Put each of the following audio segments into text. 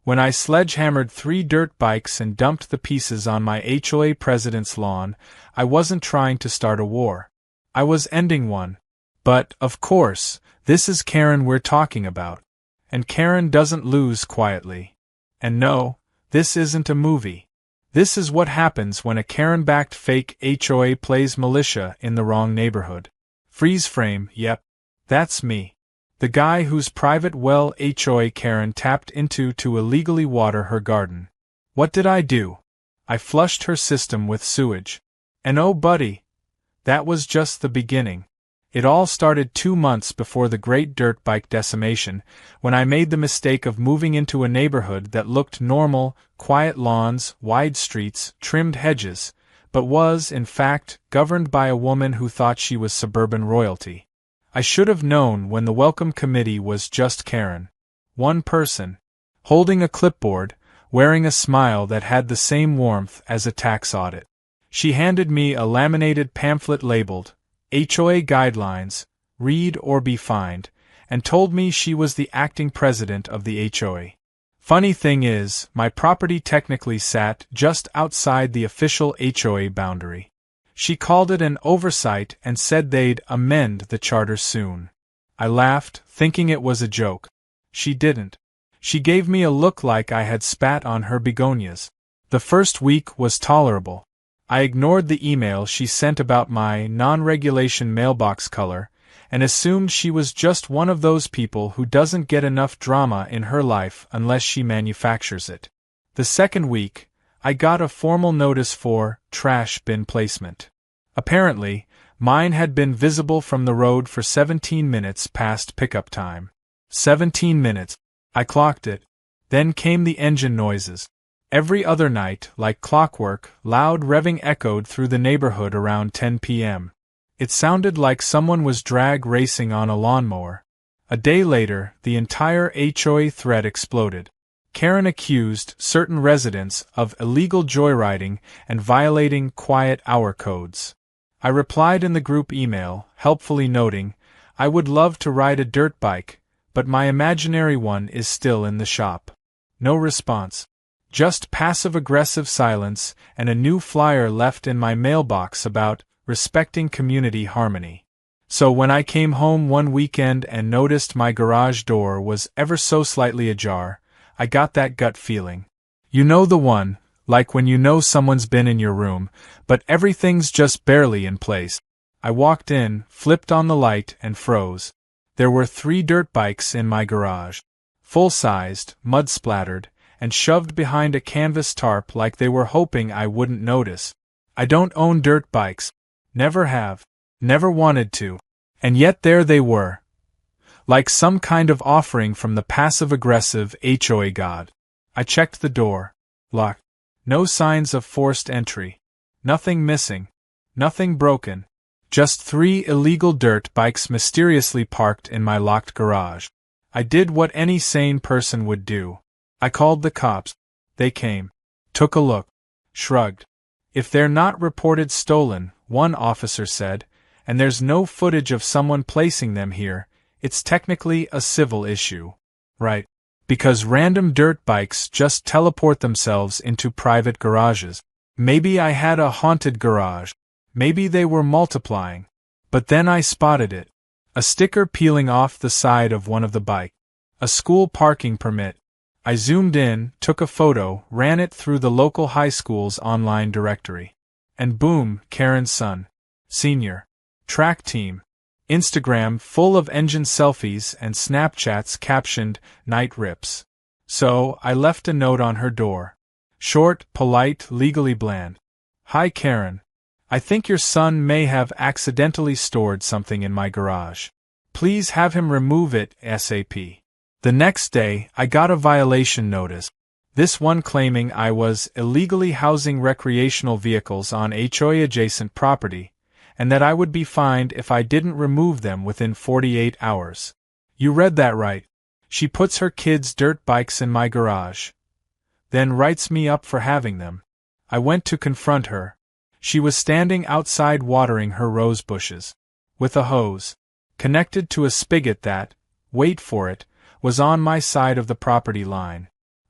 When I sledgehammered 3 dirt bikes and dumped the pieces on my HOA president's lawn, I wasn't trying to start a war. I was ending one. But, of course, this is Karen we're talking about. And Karen doesn't lose quietly. And no, this isn't a movie. This is what happens when a Karen-backed fake HOA plays militia in the wrong neighborhood. Freeze frame, yep. That's me. The guy whose private well HOA Karen tapped into to illegally water her garden. What did I do? I flushed her system with sewage. And oh buddy, that was just the beginning. It all started 2 months before the great dirt bike decimation, when I made the mistake of moving into a neighborhood that looked normal, quiet lawns, wide streets, trimmed hedges, but was, in fact, governed by a woman who thought she was suburban royalty. I should have known when the welcome committee was just Karen. One person, holding a clipboard, wearing a smile that had the same warmth as a tax audit. She handed me a laminated pamphlet labeled, HOA Guidelines, Read or Be Fined, and told me she was the acting president of the HOA. Funny thing is, my property technically sat just outside the official HOA boundary. She called it an oversight and said they'd amend the charter soon. I laughed, thinking it was a joke. She didn't. She gave me a look like I had spat on her begonias. The first week was tolerable. I ignored the email she sent about my non-regulation mailbox color, and assumed she was just one of those people who doesn't get enough drama in her life unless she manufactures it. The second week, I got a formal notice for trash bin placement. Apparently, mine had been visible from the road for 17 minutes past pickup time. 17 minutes. I clocked it. Then came the engine noises. Every other night, like clockwork, loud revving echoed through the neighborhood around 10 p.m. It sounded like someone was drag racing on a lawnmower. A day later, the entire HOA thread exploded. Karen accused certain residents of illegal joyriding and violating quiet hour codes. I replied in the group email, helpfully noting, I would love to ride a dirt bike, but my imaginary one is still in the shop. No response. Just passive-aggressive silence and a new flyer left in my mailbox about respecting community harmony. So when I came home one weekend and noticed my garage door was ever so slightly ajar, I got that gut feeling. You know the one, like when you know someone's been in your room, but everything's just barely in place. I walked in, flipped on the light, and froze. There were 3 dirt bikes in my garage. Full-sized, mud-splattered, and shoved behind a canvas tarp like they were hoping I wouldn't notice. I don't own dirt bikes. Never have. Never wanted to. And yet there they were. Like some kind of offering from the passive-aggressive HOA god. I checked the door. Locked. No signs of forced entry. Nothing missing. Nothing broken. Just 3 illegal dirt bikes mysteriously parked in my locked garage. I did what any sane person would do. I called the cops. They came. Took a look. Shrugged. If they're not reported stolen, one officer said, and there's no footage of someone placing them here, it's technically a civil issue. Right. Because random dirt bikes just teleport themselves into private garages. Maybe I had a haunted garage. Maybe they were multiplying. But then I spotted it. A sticker peeling off the side of one of the bikes. A school parking permit. I zoomed in, took a photo, ran it through the local high school's online directory. And boom, Karen's son. Senior. Track team. Instagram full of engine selfies and Snapchats captioned, "Night Rips." So, I left a note on her door. Short, polite, legally bland. Hi Karen. I think your son may have accidentally stored something in my garage. Please have him remove it ASAP. The next day, I got a violation notice. This one claiming I was illegally housing recreational vehicles on HOA-adjacent property, and that I would be fined if I didn't remove them within 48 hours. You read that right. She puts her kids' dirt bikes in my garage. Then writes me up for having them. I went to confront her. She was standing outside watering her rose bushes. With a hose. Connected to a spigot that, wait for it, was on my side of the property line.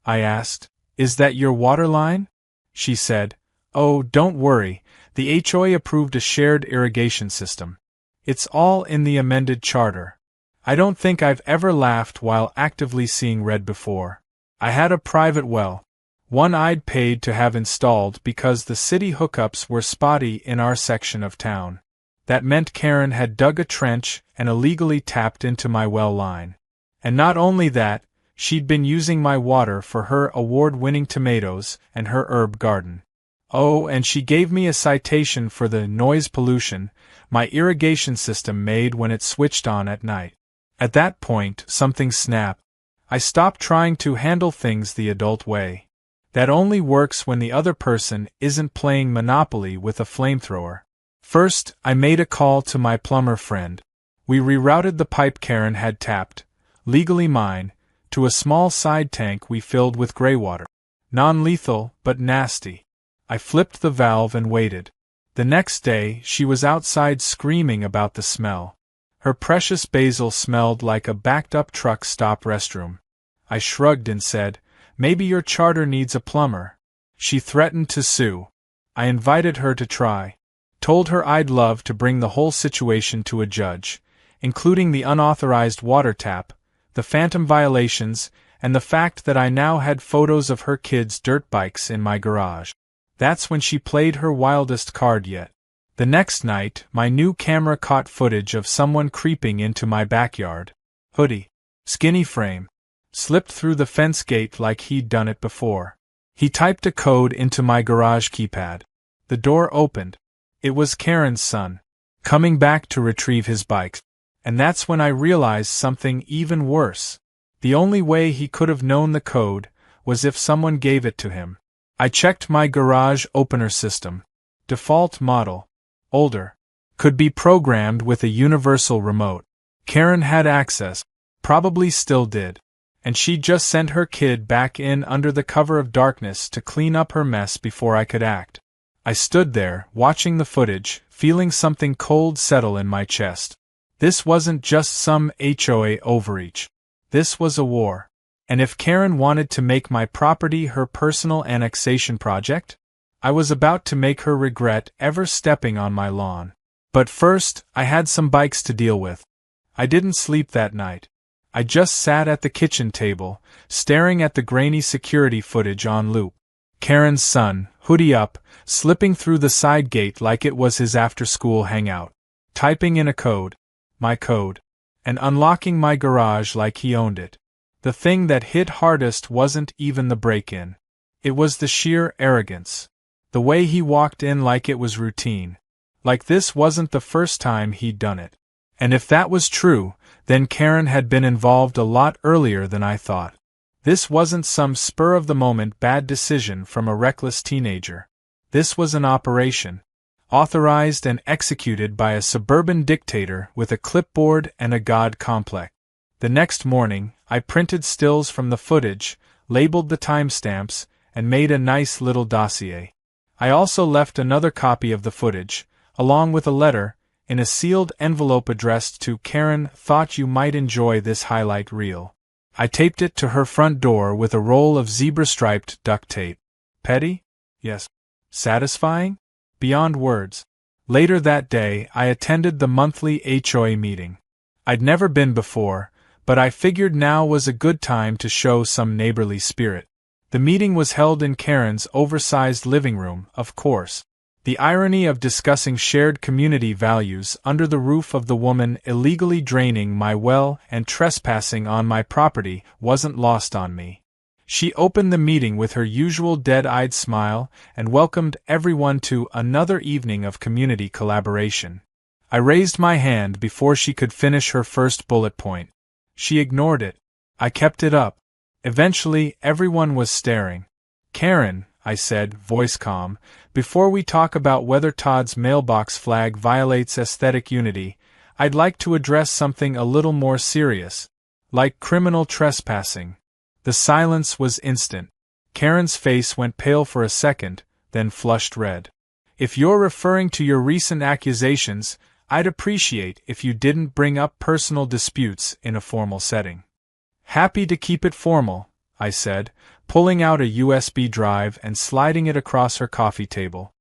I asked. Is that your water line? She said, Oh, don't worry, the HOA approved a shared irrigation system. It's all in the amended charter. I don't think I've ever laughed while actively seeing red before. I had a private well, one I'd paid to have installed because the city hookups were spotty in our section of town. That meant Karen had dug a trench and illegally tapped into my well line. And not only that, she'd been using my water for her award-winning tomatoes and her herb garden. Oh, and she gave me a citation for the noise pollution my irrigation system made when it switched on at night. At that point, something snapped. I stopped trying to handle things the adult way. That only works when the other person isn't playing Monopoly with a flamethrower. First, I made a call to my plumber friend. We rerouted the pipe Karen had tapped, legally mine, to a small side tank we filled with gray water. Non-lethal, but nasty. I flipped the valve and waited. The next day, she was outside screaming about the smell. Her precious basil smelled like a backed-up truck stop restroom. I shrugged and said, Maybe your charter needs a plumber. She threatened to sue. I invited her to try. Told her I'd love to bring the whole situation to a judge, including the unauthorized water tap, the phantom violations, and the fact that I now had photos of her kids' dirt bikes in my garage. That's when she played her wildest card yet. The next night, my new camera caught footage of someone creeping into my backyard. Hoodie, skinny frame, slipped through the fence gate like he'd done it before. He typed a code into my garage keypad. The door opened. It was Karen's son, coming back to retrieve his bike. And that's when I realized something even worse. The only way he could have known the code was if someone gave it to him. I checked my garage opener system. Default model. Older. Could be programmed with a universal remote. Karen had access. Probably still did. And she just sent her kid back in under the cover of darkness to clean up her mess before I could act. I stood there, watching the footage, feeling something cold settle in my chest. This wasn't just some HOA overreach. This was a war. And if Karen wanted to make my property her personal annexation project, I was about to make her regret ever stepping on my lawn. But first, I had some bikes to deal with. I didn't sleep that night. I just sat at the kitchen table, staring at the grainy security footage on loop. Karen's son, hoodie up, slipping through the side gate like it was his after-school hangout, typing in a code, my code, and unlocking my garage like he owned it. The thing that hit hardest wasn't even the break-in. It was the sheer arrogance. The way he walked in like it was routine. Like this wasn't the first time he'd done it. And if that was true, then Karen had been involved a lot earlier than I thought. This wasn't some spur-of-the-moment bad decision from a reckless teenager. This was an operation, authorized and executed by a suburban dictator with a clipboard and a god complex. The next morning, I printed stills from the footage, labeled the timestamps, and made a nice little dossier. I also left another copy of the footage, along with a letter, in a sealed envelope addressed to Karen. Thought you might enjoy this highlight reel. I taped it to her front door with a roll of zebra-striped duct tape. Petty? Yes. Satisfying? Beyond words. Later that day, I attended the monthly HOA meeting. I'd never been before, but I figured now was a good time to show some neighborly spirit. The meeting was held in Karen's oversized living room, of course. The irony of discussing shared community values under the roof of the woman illegally draining my well and trespassing on my property wasn't lost on me. She opened the meeting with her usual dead-eyed smile and welcomed everyone to another evening of community collaboration. I raised my hand before she could finish her first bullet point. She ignored it. I kept it up. Eventually, everyone was staring. Karen, I said, voice calm, before we talk about whether Todd's mailbox flag violates aesthetic unity, I'd like to address something a little more serious, like criminal trespassing. The silence was instant. Karen's face went pale for a second, then flushed red. If you're referring to your recent accusations, I'd appreciate if you didn't bring up personal disputes in a formal setting. Happy to keep it formal, I said, pulling out a USB drive and sliding it across her coffee table.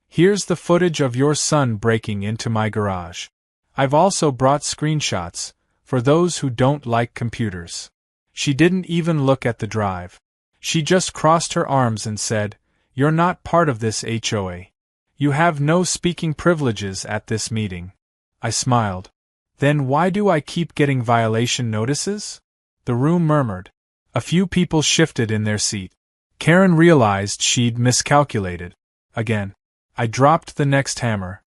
Here's the footage of your son breaking into my garage. I've also brought screenshots, for those who don't like computers. She didn't even look at the drive. She just crossed her arms and said, "You're not part of this HOA. You have no speaking privileges at this meeting." I smiled. Then why do I keep getting violation notices? The room murmured. A few people shifted in their seat. Karen realized she'd miscalculated. Again. I dropped the next hammer.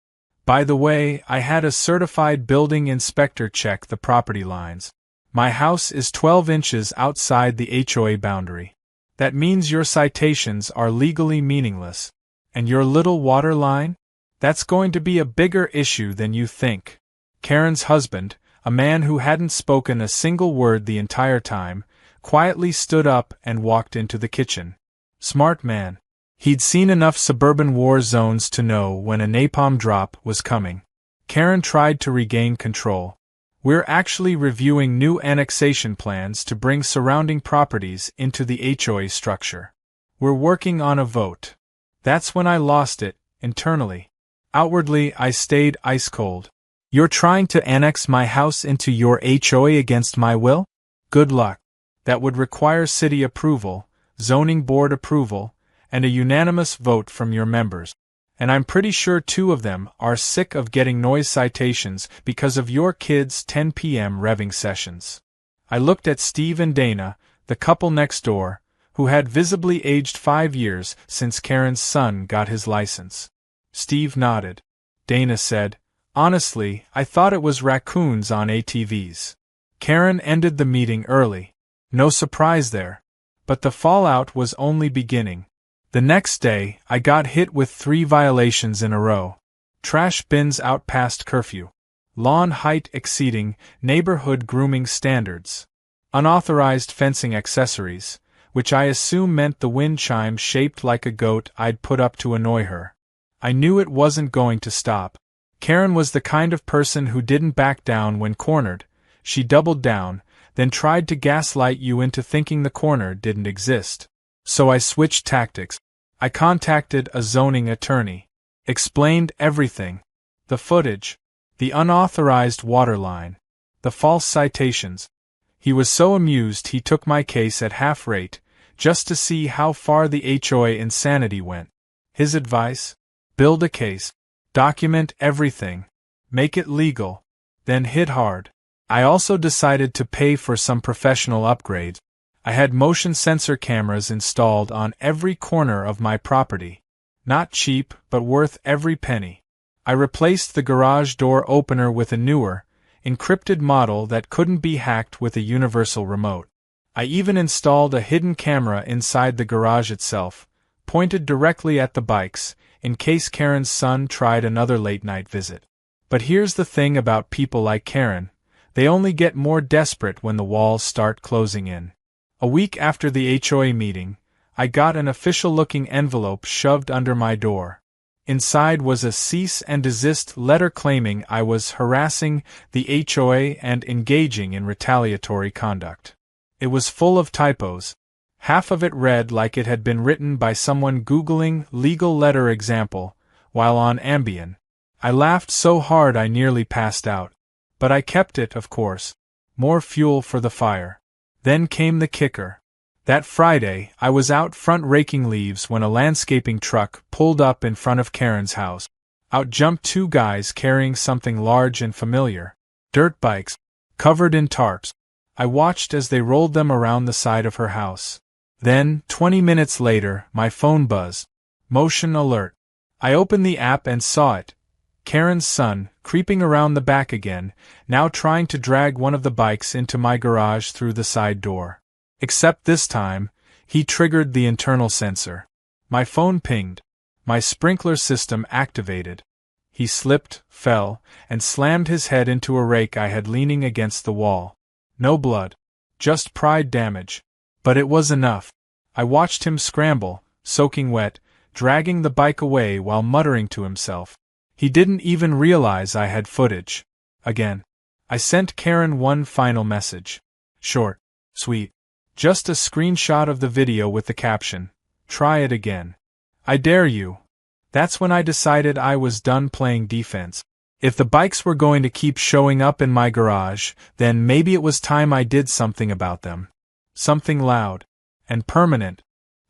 By the way, I had a certified building inspector check the property lines. My house is 12 inches outside the HOA boundary. That means your citations are legally meaningless. And your little water line? That's going to be a bigger issue than you think. Karen's husband, a man who hadn't spoken a single word the entire time, quietly stood up and walked into the kitchen. Smart man. He'd seen enough suburban war zones to know when a napalm drop was coming. Karen tried to regain control. We're actually reviewing new annexation plans to bring surrounding properties into the HOA structure. We're working on a vote. That's when I lost it, internally. Outwardly, I stayed ice cold. You're trying to annex my house into your HOA against my will? Good luck. That would require city approval, zoning board approval, and a unanimous vote from your members. And I'm pretty sure 2 of them are sick of getting noise citations because of your kids' 10 p.m. revving sessions. I looked at Steve and Dana, the couple next door, who had visibly aged 5 years since Karen's son got his license. Steve nodded. Dana said, "Honestly, I thought it was raccoons on ATVs." Karen ended the meeting early. No surprise there. But the fallout was only beginning. The next day, I got hit with 3 violations in a row. Trash bins out past curfew. Lawn height exceeding neighborhood grooming standards. Unauthorized fencing accessories, which I assume meant the wind chime shaped like a goat I'd put up to annoy her. I knew it wasn't going to stop. Karen was the kind of person who didn't back down when cornered. She doubled down, then tried to gaslight you into thinking the corner didn't exist. So I switched tactics. I contacted a zoning attorney. Explained everything. The footage. The unauthorized water line. The false citations. He was so amused he took my case at half rate, just to see how far the HOA insanity went. His advice? Build a case. Document everything. Make it legal. Then hit hard. I also decided to pay for some professional upgrades. I had motion sensor cameras installed on every corner of my property. Not cheap, but worth every penny. I replaced the garage door opener with a newer, encrypted model that couldn't be hacked with a universal remote. I even installed a hidden camera inside the garage itself, pointed directly at the bikes, in case Karen's son tried another late-night visit. But here's the thing about people like Karen. They only get more desperate when the walls start closing in. A week after the HOA meeting, I got an official-looking envelope shoved under my door. Inside was a cease and desist letter claiming I was harassing the HOA and engaging in retaliatory conduct. It was full of typos. Half of it read like it had been written by someone Googling legal letter example while on Ambien. I laughed so hard I nearly passed out. But I kept it, of course. More fuel for the fire. Then came the kicker. That Friday, I was out front raking leaves when a landscaping truck pulled up in front of Karen's house. Out jumped 2 guys carrying something large and familiar. Dirt bikes, covered in tarps. I watched as they rolled them around the side of her house. Then, 20 minutes later, my phone buzzed. Motion alert. I opened the app and saw it. Karen's son, creeping around the back again, now trying to drag one of the bikes into my garage through the side door. Except this time, he triggered the internal sensor. My phone pinged. My sprinkler system activated. He slipped, fell, and slammed his head into a rake I had leaning against the wall. No blood. Just pride damage. But it was enough. I watched him scramble, soaking wet, dragging the bike away while muttering to himself. He didn't even realize I had footage. Again. I sent Karen one final message. Short. Sweet. Just a screenshot of the video with the caption, "Try it again. I dare you." That's when I decided I was done playing defense. If the bikes were going to keep showing up in my garage, then maybe it was time I did something about them. Something loud. And permanent.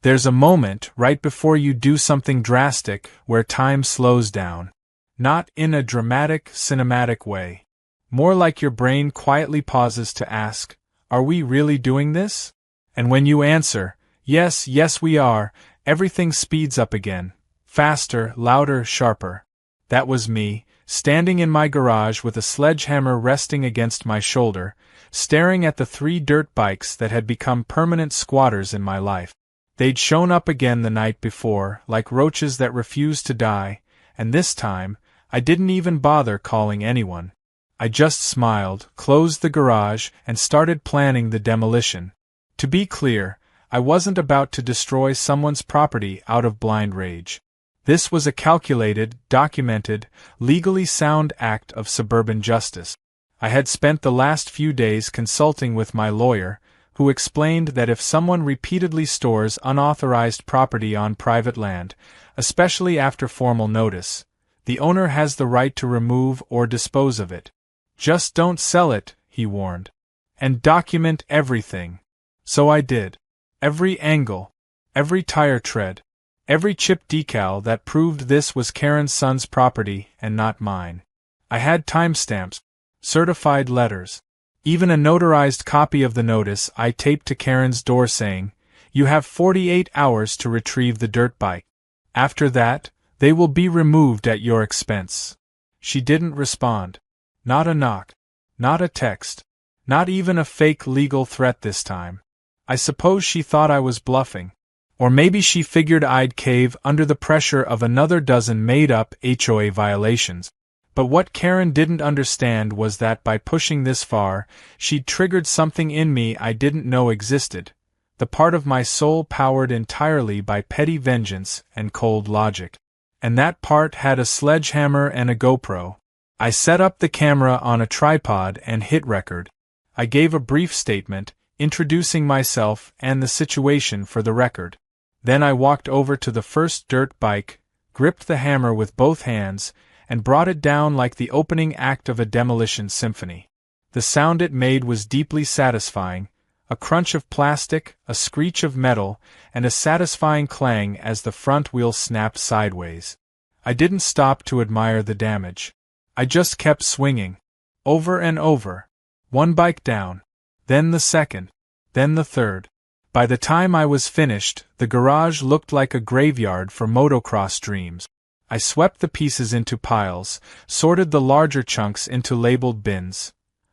There's a moment right before you do something drastic where time slows down. Not in a dramatic, cinematic way. More like your brain quietly pauses to ask, "Are we really doing this?" And when you answer, "Yes, yes we are," everything speeds up again. Faster, louder, sharper. That was me, standing in my garage with a sledgehammer resting against my shoulder, staring at the 3 dirt bikes that had become permanent squatters in my life. They'd shown up again the night before, like roaches that refused to die, and this time, I didn't even bother calling anyone. I just smiled, closed the garage, and started planning the demolition. To be clear, I wasn't about to destroy someone's property out of blind rage. This was a calculated, documented, legally sound act of suburban justice. I had spent the last few days consulting with my lawyer, who explained that if someone repeatedly stores unauthorized property on private land, especially after formal notice, the owner has the right to remove or dispose of it. Just don't sell it, he warned. And document everything. So I did. Every angle, every tire tread, every chip decal that proved this was Karen's son's property and not mine. I had timestamps, certified letters, even a notarized copy of the notice I taped to Karen's door saying, "You have 48 hours to retrieve the dirt bike. After that, they will be removed at your expense." She didn't respond. Not a knock. Not a text. Not even a fake legal threat this time. I suppose she thought I was bluffing. Or maybe she figured I'd cave under the pressure of another dozen made-up HOA violations. But what Karen didn't understand was that by pushing this far, she'd triggered something in me I didn't know existed, the part of my soul powered entirely by petty vengeance and cold logic. And that part had a sledgehammer and a GoPro. I set up the camera on a tripod and hit record. I gave a brief statement, introducing myself and the situation for the record. Then I walked over to the first dirt bike, gripped the hammer with both hands, and brought it down like the opening act of a demolition symphony. The sound it made was deeply satisfying, a crunch of plastic, a screech of metal, and a satisfying clang as the front wheel snapped sideways. I didn't stop to admire the damage. I just kept swinging. Over and over. One bike down. Then the second. Then the third. By the time I was finished, the garage looked like a graveyard for motocross dreams. I swept the pieces into piles, sorted the larger chunks into labeled bins.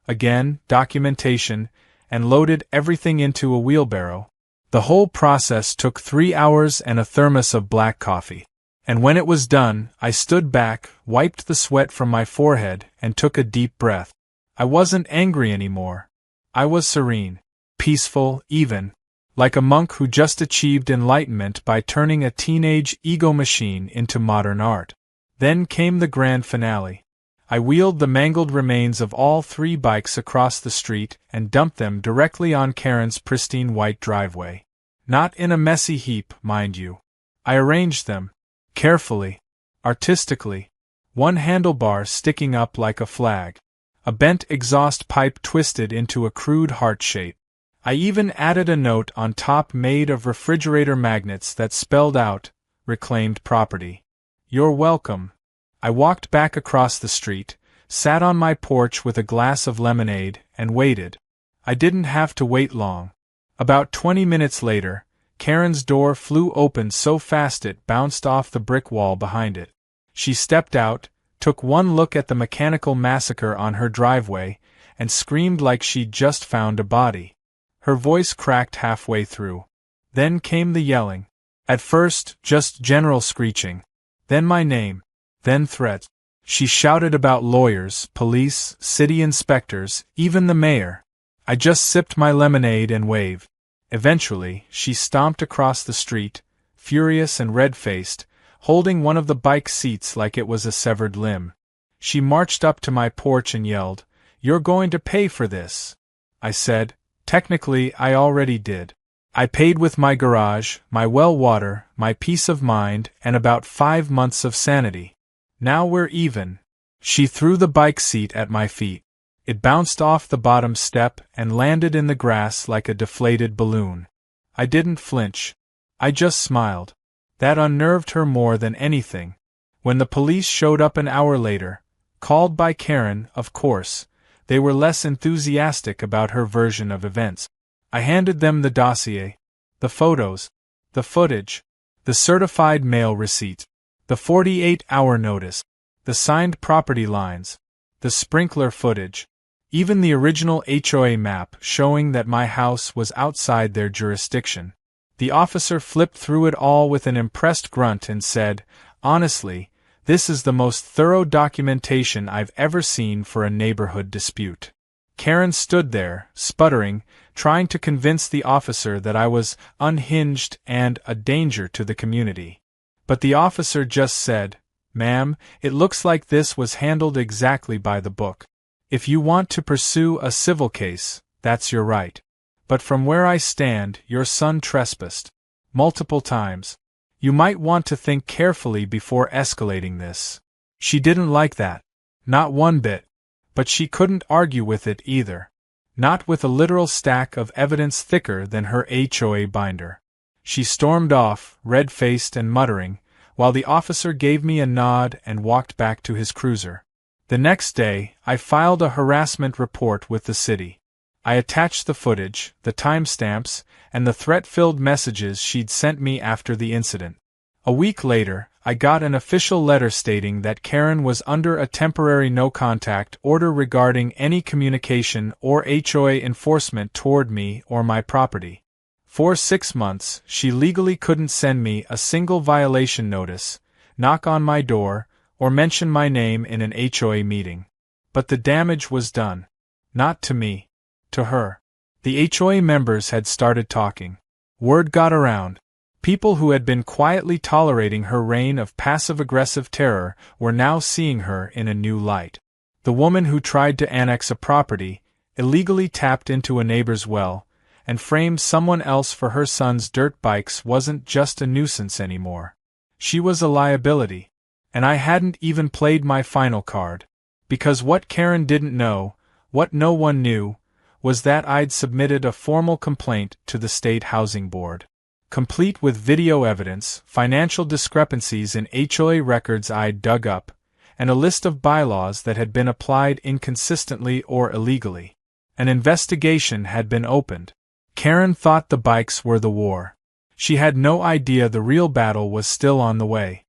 Again, documentation, and loaded everything into a wheelbarrow. The whole process took 3 hours and a thermos of black coffee. And when it was done, I stood back, wiped the sweat from my forehead, and took a deep breath. I wasn't angry anymore. I was serene, peaceful, even, like a monk who just achieved enlightenment by turning a teenage ego machine into modern art. Then came the grand finale. I wheeled the mangled remains of all 3 bikes across the street and dumped them directly on Karen's pristine white driveway. Not in a messy heap, mind you. I arranged them. Carefully. Artistically. One handlebar sticking up like a flag. A bent exhaust pipe twisted into a crude heart shape. I even added a note on top made of refrigerator magnets that spelled out, "Reclaimed property. You're welcome." I walked back across the street, sat on my porch with a glass of lemonade, and waited. I didn't have to wait long. About 20 minutes later, Karen's door flew open so fast it bounced off the brick wall behind it. She stepped out, took one look at the mechanical massacre on her driveway, and screamed like she'd just found a body. Her voice cracked halfway through. Then came the yelling. At first, just general screeching. Then my name. Then threats. She shouted about lawyers, police, city inspectors, even the mayor. I just sipped my lemonade and waved. Eventually, she stomped across the street, furious and red-faced, holding one of the bike seats like it was a severed limb. She marched up to my porch and yelled, "You're going to pay for this." I said, Technically, I already did. I paid with my garage, my well water, my peace of mind, and about 5 months of sanity. Now we're even. She threw the bike seat at my feet. It bounced off the bottom step and landed in the grass like a deflated balloon. I didn't flinch. I just smiled. That unnerved her more than anything. When the police showed up an hour later, called by Karen, of course, they were less enthusiastic about her version of events. I handed them the dossier, the photos, the footage, the certified mail receipt, the 48-hour notice, the signed property lines, the sprinkler footage, even the original HOA map showing that my house was outside their jurisdiction. The officer flipped through it all with an impressed grunt and said, "Honestly, this is the most thorough documentation I've ever seen for a neighborhood dispute." Karen stood there, sputtering, trying to convince the officer that I was unhinged and a danger to the community. But the officer just said, "Ma'am, it looks like this was handled exactly by the book. If you want to pursue a civil case, that's your right. But from where I stand, your son trespassed. Multiple times. You might want to think carefully before escalating this." She didn't like that. Not one bit. But she couldn't argue with it either. Not with a literal stack of evidence thicker than her HOA binder. She stormed off, red-faced and muttering, while the officer gave me a nod and walked back to his cruiser. The next day, I filed a harassment report with the city. I attached the footage, the timestamps, and the threat-filled messages she'd sent me after the incident. A week later, I got an official letter stating that Karen was under a temporary no-contact order regarding any communication or HOA enforcement toward me or my property. For 6 months, she legally couldn't send me a single violation notice, knock on my door, or mention my name in an HOA meeting. But the damage was done. Not to me. To her. The HOA members had started talking. Word got around. People who had been quietly tolerating her reign of passive-aggressive terror were now seeing her in a new light. The woman who tried to annex a property, illegally tapped into a neighbor's well, and framed someone else for her son's dirt bikes wasn't just a nuisance anymore. She was a liability. And I hadn't even played my final card. Because what Karen didn't know, what no one knew, was that I'd submitted a formal complaint to the State Housing Board. Complete with video evidence, financial discrepancies in HOA records I'd dug up, and a list of bylaws that had been applied inconsistently or illegally. An investigation had been opened. Karen thought the bikes were the war. She had no idea the real battle was still on the way.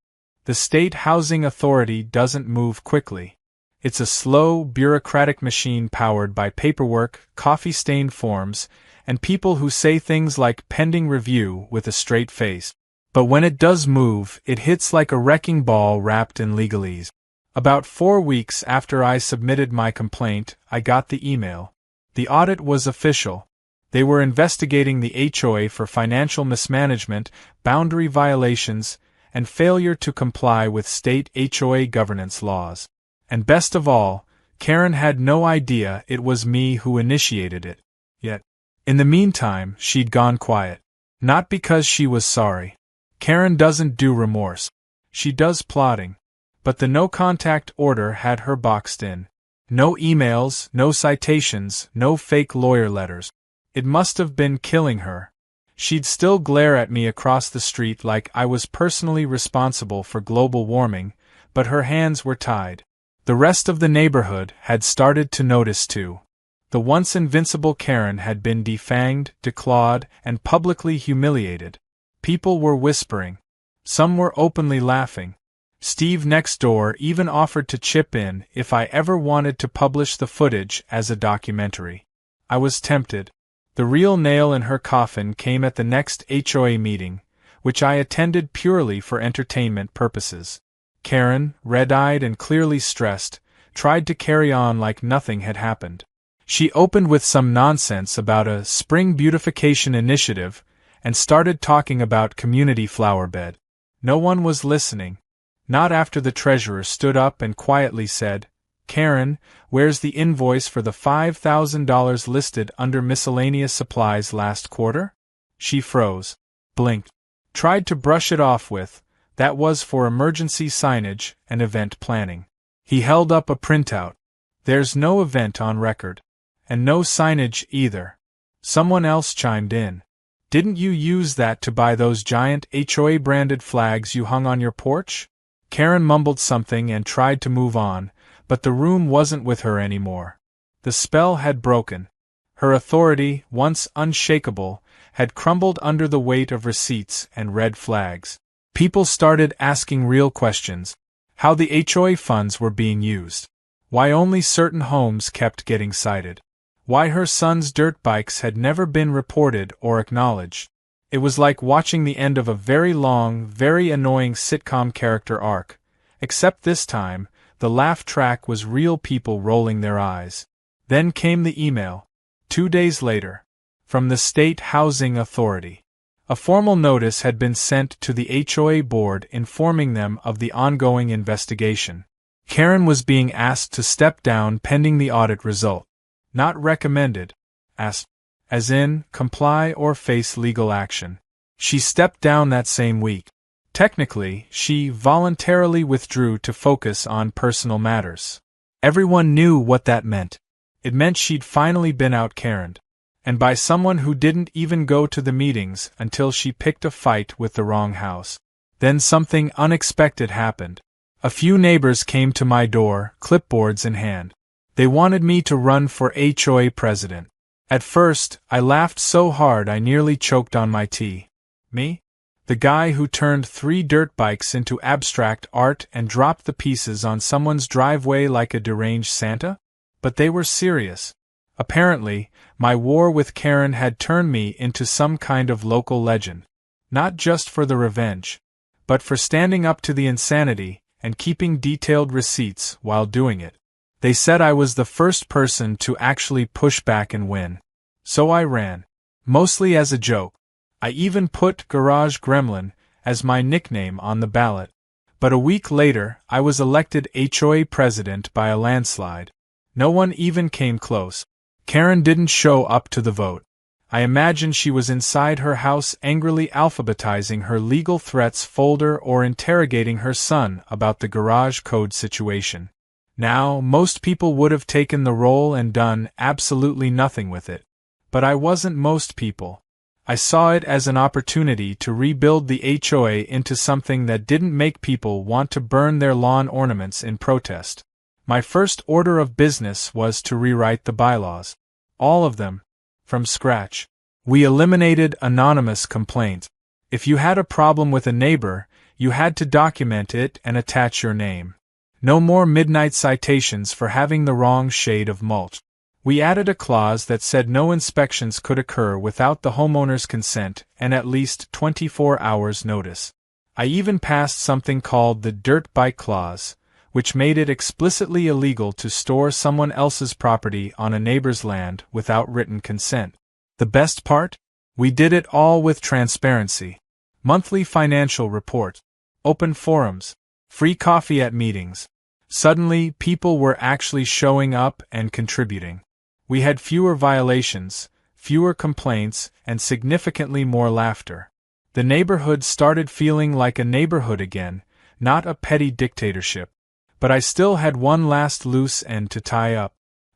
The State Housing Authority doesn't move quickly. It's a slow, bureaucratic machine powered by paperwork, coffee-stained forms, and people who say things like pending review with a straight face. But when it does move, it hits like a wrecking ball wrapped in legalese. About 4 weeks after I submitted my complaint, I got the email. The audit was official. They were investigating the HOA for financial mismanagement, boundary violations, and failure to comply with state HOA governance laws. And best of all, Karen had no idea it was me who initiated it. Yet, in the meantime, she'd gone quiet. Not because she was sorry. Karen doesn't do remorse. She does plotting. But the no-contact order had her boxed in. No emails, no citations, no fake lawyer letters. It must have been killing her. She'd still glare at me across the street like I was personally responsible for global warming, but her hands were tied. The rest of the neighborhood had started to notice too. The once invincible Karen had been defanged, declawed, and publicly humiliated. People were whispering. Some were openly laughing. Steve next door even offered to chip in if I ever wanted to publish the footage as a documentary. I was tempted. The real nail in her coffin came at the next HOA meeting, which I attended purely for entertainment purposes. Karen, red-eyed and clearly stressed, tried to carry on like nothing had happened. She opened with some nonsense about a spring beautification initiative and started talking about community flower bed. No one was listening. Not after the treasurer stood up and quietly said, Karen, where's the invoice for the $5,000 listed under miscellaneous supplies last quarter? She froze, blinked, tried to brush it off with, that was for emergency signage and event planning. He held up a printout. There's no event on record. And no signage either. Someone else chimed in. Didn't you use that to buy those giant HOA branded flags you hung on your porch? Karen mumbled something and tried to move on, but the room wasn't with her anymore. The spell had broken. Her authority, once unshakable, had crumbled under the weight of receipts and red flags. People started asking real questions. How the HOA funds were being used. Why only certain homes kept getting cited. Why her son's dirt bikes had never been reported or acknowledged. It was like watching the end of a very long, very annoying sitcom character arc, except this time, the laugh track was real people rolling their eyes. Then came the email. 2 days later. From the State Housing Authority. A formal notice had been sent to the HOA board informing them of the ongoing investigation. Karen was being asked to step down pending the audit result. Not recommended. Asked. As in, comply or face legal action. She stepped down that same week. Technically, she voluntarily withdrew to focus on personal matters. Everyone knew what that meant. It meant she'd finally been out-Karened. And by someone who didn't even go to the meetings until she picked a fight with the wrong house. Then something unexpected happened. A few neighbors came to my door, clipboards in hand. They wanted me to run for HOA president. At first, I laughed so hard I nearly choked on my tea. Me? The guy who turned 3 dirt bikes into abstract art and dropped the pieces on someone's driveway like a deranged Santa? But they were serious. Apparently, my war with Karen had turned me into some kind of local legend. Not just for the revenge, but for standing up to the insanity and keeping detailed receipts while doing it. They said I was the first person to actually push back and win. So I ran. Mostly as a joke. I even put Garage Gremlin as my nickname on the ballot. But a week later, I was elected HOA president by a landslide. No one even came close. Karen didn't show up to the vote. I imagine she was inside her house angrily alphabetizing her legal threats folder or interrogating her son about the garage code situation. Now, most people would have taken the role and done absolutely nothing with it. But I wasn't most people. I saw it as an opportunity to rebuild the HOA into something that didn't make people want to burn their lawn ornaments in protest. My first order of business was to rewrite the bylaws. All of them. From scratch. We eliminated anonymous complaints. If you had a problem with a neighbor, you had to document it and attach your name. No more midnight citations for having the wrong shade of mulch. We added a clause that said no inspections could occur without the homeowner's consent and at least 24 hours notice. I even passed something called the Dirt Bike Clause, which made it explicitly illegal to store someone else's property on a neighbor's land without written consent. The best part? We did it all with transparency. Monthly financial reports, open forums, free coffee at meetings. Suddenly, people were actually showing up and contributing. We had fewer violations, fewer complaints, and significantly more laughter. The neighborhood started feeling like a neighborhood again, not a petty dictatorship. But I still had one last loose end to tie up.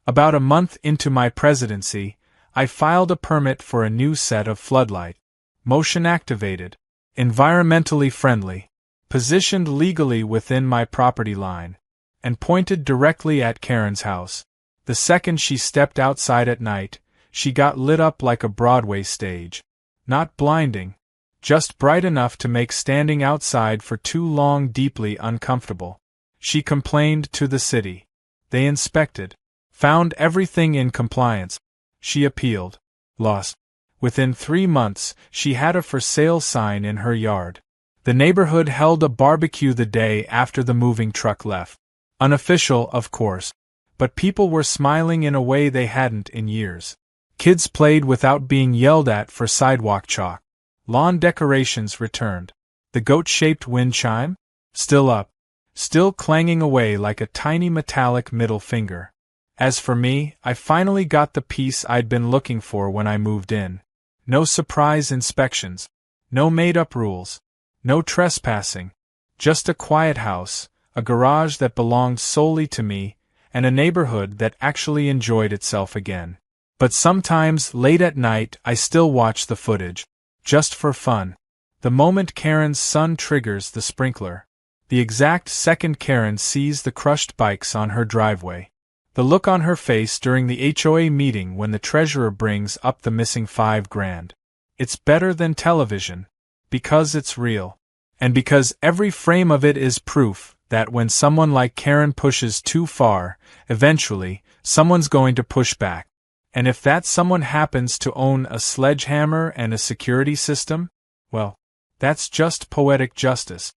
About a month into my presidency, I filed a permit for a new set of floodlight. Motion activated. Environmentally friendly. Positioned legally within my property line. And pointed directly at Karen's house. The second she stepped outside at night, she got lit up like a Broadway stage. Not blinding. Just bright enough to make standing outside for too long deeply uncomfortable. She complained to the city. They inspected. Found everything in compliance. She appealed. Lost. Within 3 months, she had a for sale sign in her yard. The neighborhood held a barbecue the day after the moving truck left. Unofficial, of course. But people were smiling in a way they hadn't in years. Kids played without being yelled at for sidewalk chalk. Lawn decorations returned. The goat-shaped wind chime? Still up. still clanging away like a tiny metallic middle finger. As for me, I finally got the peace I'd been looking for when I moved in. No surprise inspections. No made-up rules. No trespassing. Just a quiet house, a garage that belonged solely to me, and a neighborhood that actually enjoyed itself again. But sometimes, late at night, I still watch the footage. Just for fun. The moment Karen's son triggers the sprinkler. The exact second Karen sees the crushed bikes on her driveway. The look on her face during the HOA meeting when the treasurer brings up the missing $5,000. It's better than television. Because it's real. And because every frame of it is proof that when someone like Karen pushes too far, eventually, someone's going to push back. And if that someone happens to own a sledgehammer and a security system, well, that's just poetic justice.